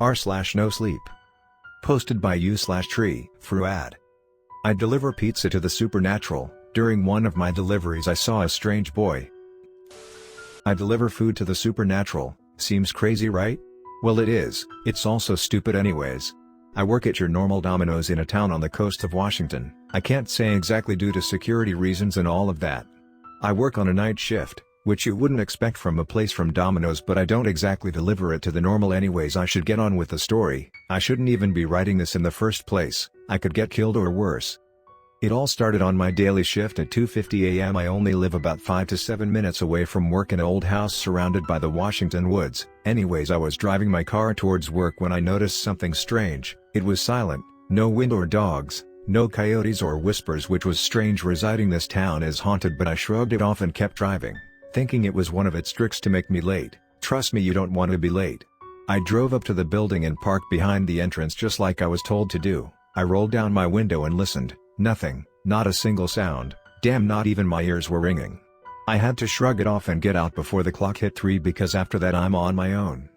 r/NoSleep. Posted by u/treeFruad. I deliver pizza to the supernatural. During one of my deliveries I saw a strange boy. I deliver food to the supernatural. Seems crazy, right? Well, it is. It's also stupid anyways. I work at your normal Domino's in a town on the coast of Washington. I can't say exactly due to security reasons and all of that. I work on a night shift, which you wouldn't expect from a place from Domino's, but I don't exactly deliver it to the normal anyways. I should get on with the story. I shouldn't even be writing this in the first place. I could get killed or worse. It all started on my daily shift at 2:50 a.m. I only live about 5 to 7 minutes away from work in an old house surrounded by the Washington woods. Anyways, I was driving my car towards work when I noticed something strange. It was silent, no wind or dogs, no coyotes or whispers, which was strange. Residing this town is haunted, but I shrugged it off and kept driving, thinking it was one of its tricks to make me late. Trust me, you don't want to be late. I drove up to the building and parked behind the entrance just like I was told to do. I rolled down my window and listened. Nothing, not a single sound. Damn, not even my ears were ringing. I had to shrug it off and get out before the clock hit 3 because after that I'm on my own.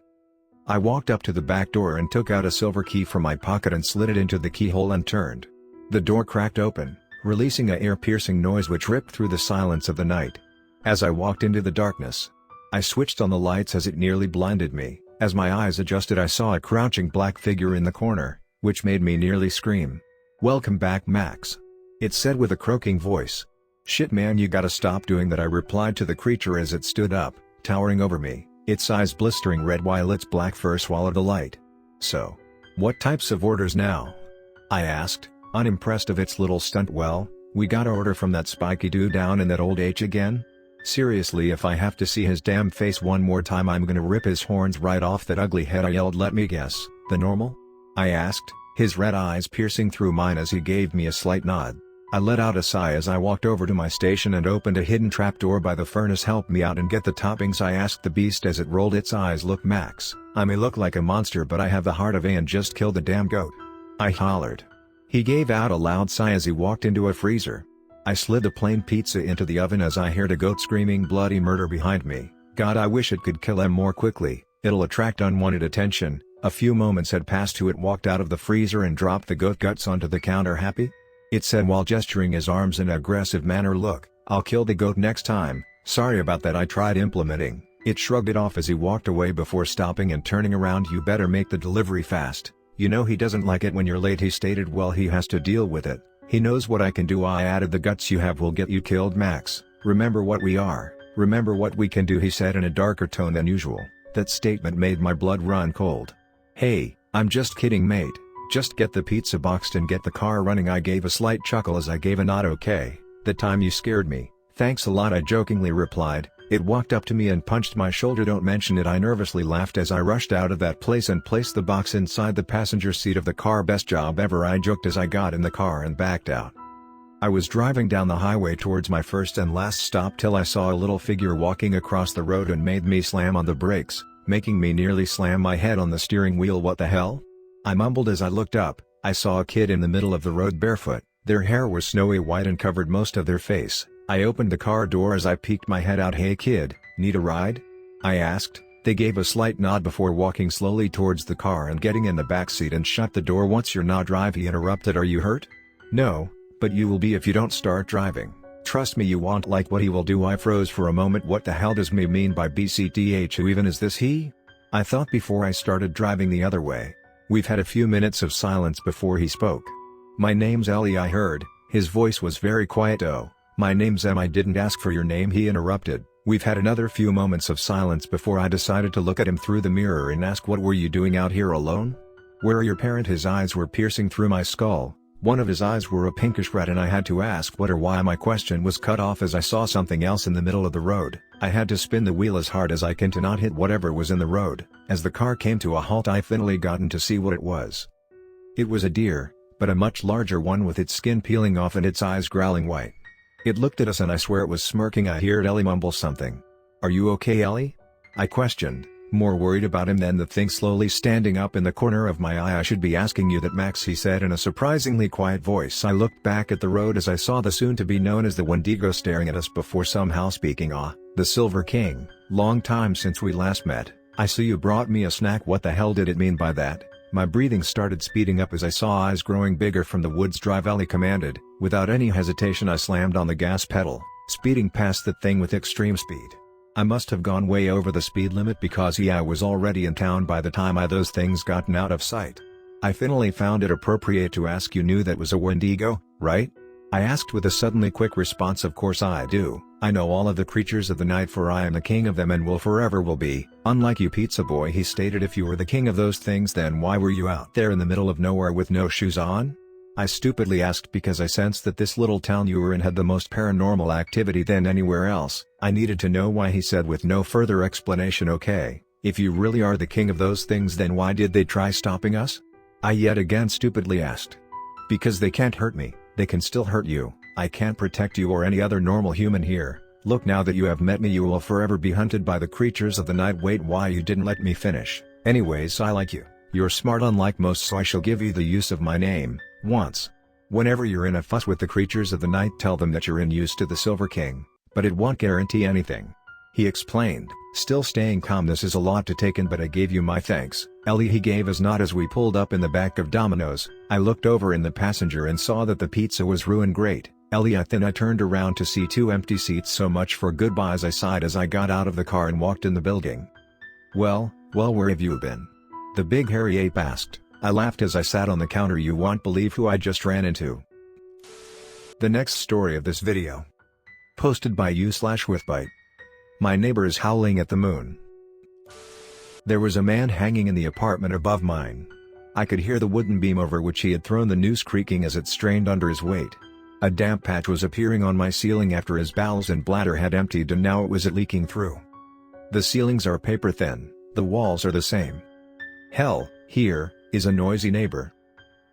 I walked up to the back door and took out a silver key from my pocket and slid it into the keyhole and turned. The door cracked open, releasing a ear-piercing noise which ripped through the silence of the night. As I walked into the darkness, I switched on the lights as it nearly blinded me. As my eyes adjusted, I saw a crouching black figure in the corner, which made me nearly scream. "Welcome back, Max," it said with a croaking voice. "Shit man, you gotta stop doing that," I replied to the creature as it stood up, towering over me, its eyes blistering red while its black fur swallowed the light. "So, what types of orders now?" I asked, unimpressed of its little stunt. "Well, we got an order from that spiky dude down in that old H again. Seriously, if I have to see his damn face one more time I'm gonna rip his horns right off that ugly head," I yelled. "Let me guess, the normal?" I asked, his red eyes piercing through mine as he gave me a slight nod. I let out a sigh as I walked over to my station and opened a hidden trapdoor by the furnace. "Help me out and get the toppings," I asked the beast as it rolled its eyes. "Look, Max, I may look like a monster, but I have the heart of a and just killed the damn goat," I hollered. He gave out a loud sigh as he walked into a freezer. I slid the plain pizza into the oven as I heard a goat screaming bloody murder behind me. God, I wish it could kill him more quickly. It'll attract unwanted attention. A few moments had passed. It walked out of the freezer and dropped the goat guts onto the counter. "Happy?" it said while gesturing his arms in an aggressive manner. "Look, I'll kill the goat next time. Sorry about that," I tried implementing. It shrugged it off as he walked away before stopping and turning around. "You better make the delivery fast. You know he doesn't like it when you're late," he stated. "Well, he has to deal with it. He knows what I can do," I added. "The guts you have will get you killed, Max. Remember what we are. Remember what we can do," he said in a darker tone than usual. That statement made my blood run cold. "Hey, I'm just kidding, mate. Just get the pizza boxed and get the car running." I gave a slight chuckle as I gave a nod. "Okay, that time you scared me. Thanks a lot," I jokingly replied. It walked up to me and punched my shoulder. "Don't mention it," I nervously laughed as I rushed out of that place and placed the box inside the passenger seat of the car. "Best job ever," I joked as I got in the car and backed out. I was driving down the highway towards my first and last stop till I saw a little figure walking across the road and made me slam on the brakes, making me nearly slam my head on the steering wheel. "What the hell?" I mumbled as I looked up. I saw a kid in the middle of the road barefoot. Their hair was snowy white and covered most of their face. I opened the car door as I peeked my head out. "Hey kid, need a ride?" I asked. They gave a slight nod before walking slowly towards the car and getting in the back seat and shut the door. "Once you're not drive," he interrupted. "Are you hurt?" "No, but you will be if you don't start driving. Trust me, you won't like what he will do." I froze for a moment. What the hell does me mean by BCDH? Who even is this he? I thought before I started driving the other way. We've had a few minutes of silence before he spoke. "My name's Ellie," I heard. His voice was very quiet. "Oh, my name's Em. I didn't ask for your name," he interrupted. We've had another few moments of silence before I decided to look at him through the mirror and ask, "What were you doing out here alone? Where are your parents?" His eyes were piercing through my skull. One of his eyes were a pinkish red and I had to ask what or why. My question was cut off as I saw something else in the middle of the road. I had to spin the wheel as hard as I can to not hit whatever was in the road. As the car came to a halt I finally gotten to see what it was. It was a deer, but a much larger one with its skin peeling off and its eyes growling white. It looked at us and I swear it was smirking. I heard Ellie mumble something. "Are you okay, Ellie?" I questioned, more worried about him than the thing slowly standing up in the corner of my eye. "I should be asking you that, Max," he said in a surprisingly quiet voice. I looked back at the road as I saw the soon-to-be known as the Wendigo staring at us before somehow speaking. "Ah, the Silver King, long time since we last met. I see you brought me a snack. What the hell did it mean by that? My breathing started speeding up as I saw eyes growing bigger from the woods drive. Ellie commanded. Without any hesitation I slammed on the gas pedal, speeding past the thing with extreme speed. I must have gone way over the speed limit because I was already in town by the time those things gotten out of sight. I finally found it appropriate to ask, you knew that was a Wendigo, right? I asked with a suddenly quick response. Of course I do. I know all of the creatures of the night, for I am the king of them and will forever will be. Unlike you, pizza boy, he stated. If you were the king of those things, then why were you out there in the middle of nowhere with no shoes on? I stupidly asked because I sensed that this little town you were in had the most paranormal activity than anywhere else. I needed to know why. He said with no further explanation, okay, if you really are the king of those things, then why did they try stopping us? I yet again stupidly asked. Because they can't hurt me, they can still hurt you. I can't protect you or any other normal human here. Look, now that you have met me, you will forever be hunted by the creatures of the night. Wait, why? You didn't let me finish. Anyways, I like you. You're smart unlike most, so I shall give you the use of my name, once. Whenever you're in a fuss with the creatures of the night, tell them that you're in use to the Silver King, but it won't guarantee anything. He explained, still staying calm. This is a lot to take in, but I gave you my thanks. Ellie, he gave us nod as we pulled up in the back of Domino's. I looked over in the passenger and saw that the pizza was ruined. Great, Ellie. Then I turned around to see 2 empty seats. So much for goodbyes, I sighed as I got out of the car and walked in the building. Well, where have you been? The big hairy ape asked. I laughed as I sat on the counter. You won't believe who I just ran into. The next story of this video. Posted by u/withbite. My neighbor is howling at the moon. There was a man hanging in the apartment above mine. I could hear the wooden beam over which he had thrown the noose creaking as it strained under his weight. A damp patch was appearing on my ceiling after his bowels and bladder had emptied, and now it was leaking through. The ceilings are paper thin, the walls are the same. Hell, here is a noisy neighbor.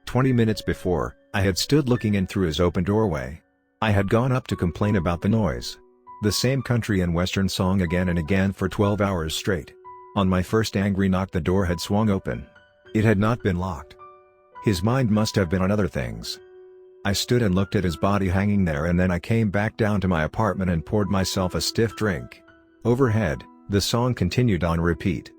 20 minutes before, I had stood looking in through his open doorway. I had gone up to complain about the noise. The same country and western song again and again for 12 hours straight. On my first angry knock, the door had swung open. It had not been locked. His mind must have been on other things. I stood and looked at his body hanging there, and then I came back down to my apartment and poured myself a stiff drink. Overhead, the song continued on repeat.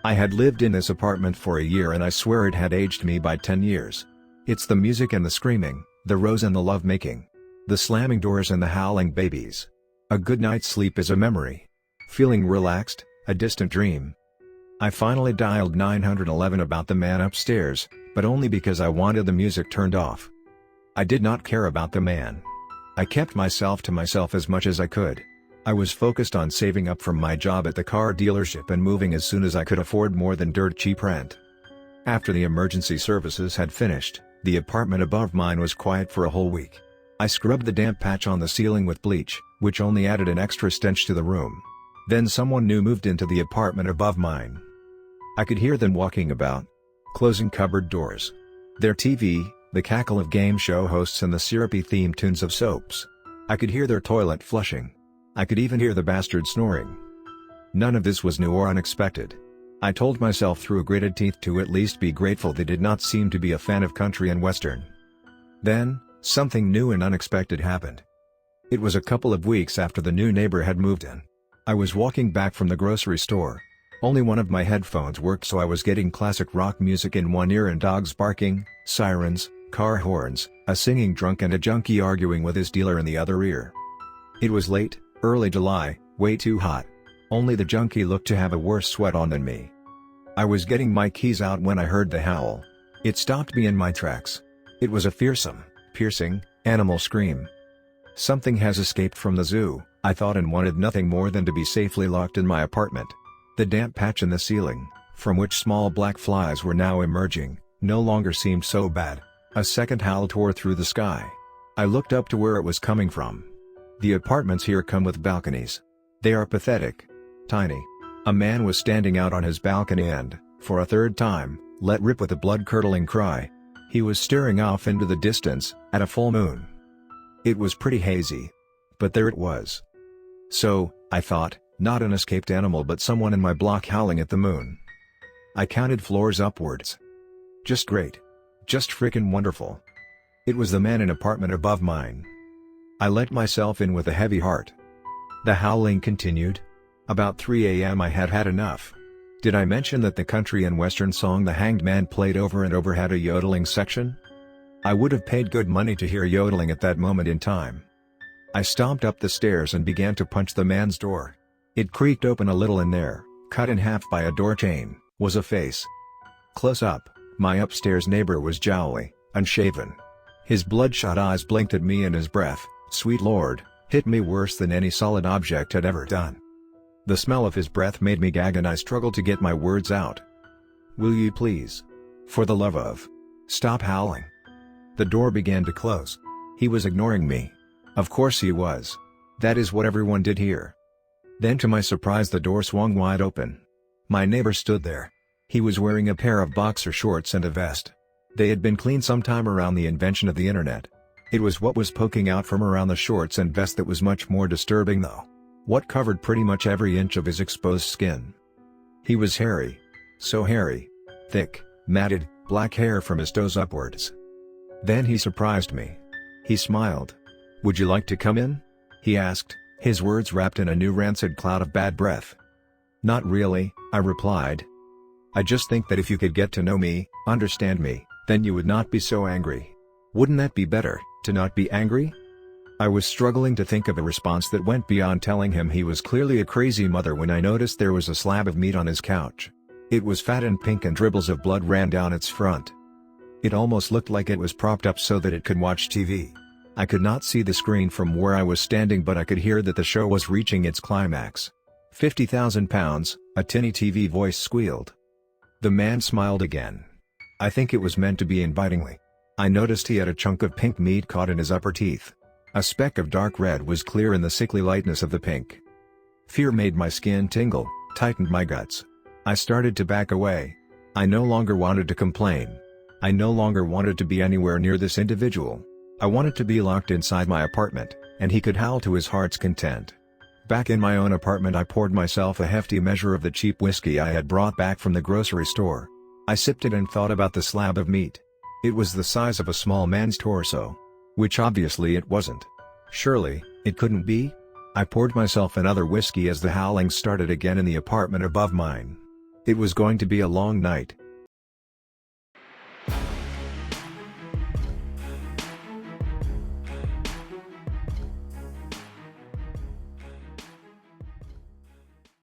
I had lived in this apartment for a year and I swear it had aged me by 10 years. It's the music and the screaming, the rose and the love-making. The slamming doors and the howling babies. A good night's sleep is a memory. Feeling relaxed, a distant dream. I finally dialed 911 about the man upstairs, but only because I wanted the music turned off. I did not care about the man. I kept myself to myself as much as I could. I was focused on saving up from my job at the car dealership and moving as soon as I could afford more than dirt cheap rent. After the emergency services had finished, the apartment above mine was quiet for a whole week. I scrubbed the damp patch on the ceiling with bleach, which only added an extra stench to the room. Then someone new moved into the apartment above mine. I could hear them walking about, closing cupboard doors. Their TV, the cackle of game show hosts and the syrupy theme tunes of soaps. I could hear their toilet flushing. I could even hear the bastard snoring. None of this was new or unexpected. I told myself through gritted teeth to at least be grateful they did not seem to be a fan of country and western. Then, something new and unexpected happened. It was a couple of weeks after the new neighbor had moved in. I was walking back from the grocery store. Only one of my headphones worked, so I was getting classic rock music in one ear and dogs barking, sirens, car horns, a singing drunk and a junkie arguing with his dealer in the other ear. It was late, early July, way too hot. Only the junkie looked to have a worse sweat on than me. I was getting my keys out when I heard the howl. It stopped me in my tracks. It was a fearsome, piercing, animal scream. Something has escaped from the zoo, I thought, and wanted nothing more than to be safely locked in my apartment. The damp patch in the ceiling, from which small black flies were now emerging, no longer seemed so bad. A second howl tore through the sky. I looked up to where it was coming from. The apartments here come with balconies. They are pathetic. Tiny. A man was standing out on his balcony and, for a third time, let rip with a blood-curdling cry. He was staring off into the distance, at a full moon. It was pretty hazy. But there it was. So, I thought, not an escaped animal but someone in my block howling at the moon. I counted floors upwards. Just great. Just frickin' wonderful. It was the man in apartment above mine. I let myself in with a heavy heart. The howling continued. About 3 a.m. I had had enough. Did I mention that the country and western song The Hanged Man played over and over had a yodeling section? I would have paid good money to hear yodeling at that moment in time. I stomped up the stairs and began to punch the man's door. It creaked open a little and there, cut in half by a door chain, was a face. Close up, my upstairs neighbor was jowly, unshaven. His bloodshot eyes blinked at me and his breath, sweet lord, hit me worse than any solid object had ever done. The smell of his breath made me gag and I struggled to get my words out. Will you please? For the love of. Stop howling. The door began to close. He was ignoring me. Of course he was. That is what everyone did here. Then to my surprise the door swung wide open. My neighbor stood there. He was wearing a pair of boxer shorts and a vest. They had been cleaned sometime around the invention of the internet. It was what was poking out from around the shorts and vest that was much more disturbing though. What covered pretty much every inch of his exposed skin. He was hairy. So hairy. Thick, matted, black hair from his toes upwards. Then he surprised me. He smiled. Would you like to come in? He asked, his words wrapped in a new rancid cloud of bad breath. Not really, I replied. I just think that if you could get to know me, understand me, then you would not be so angry. Wouldn't that be better, to not be angry? I was struggling to think of a response that went beyond telling him he was clearly a crazy mother when I noticed there was a slab of meat on his couch. It was fat and pink and dribbles of blood ran down its front. It almost looked like it was propped up so that it could watch TV. I could not see the screen from where I was standing but I could hear that the show was reaching its climax. 50,000 pounds, a tinny TV voice squealed. The man smiled again. I think it was meant to be invitingly. I noticed he had a chunk of pink meat caught in his upper teeth. A speck of dark red was clear in the sickly lightness of the pink. Fear made my skin tingle, tightened my guts. I started to back away. I no longer wanted to complain. I no longer wanted to be anywhere near this individual. I wanted to be locked inside my apartment, and he could howl to his heart's content. Back in my own apartment I poured myself a hefty measure of the cheap whiskey I had brought back from the grocery store. I sipped it and thought about the slab of meat. It was the size of a small man's torso. Which obviously it wasn't. Surely, it couldn't be? I poured myself another whiskey as the howling started again in the apartment above mine. It was going to be a long night.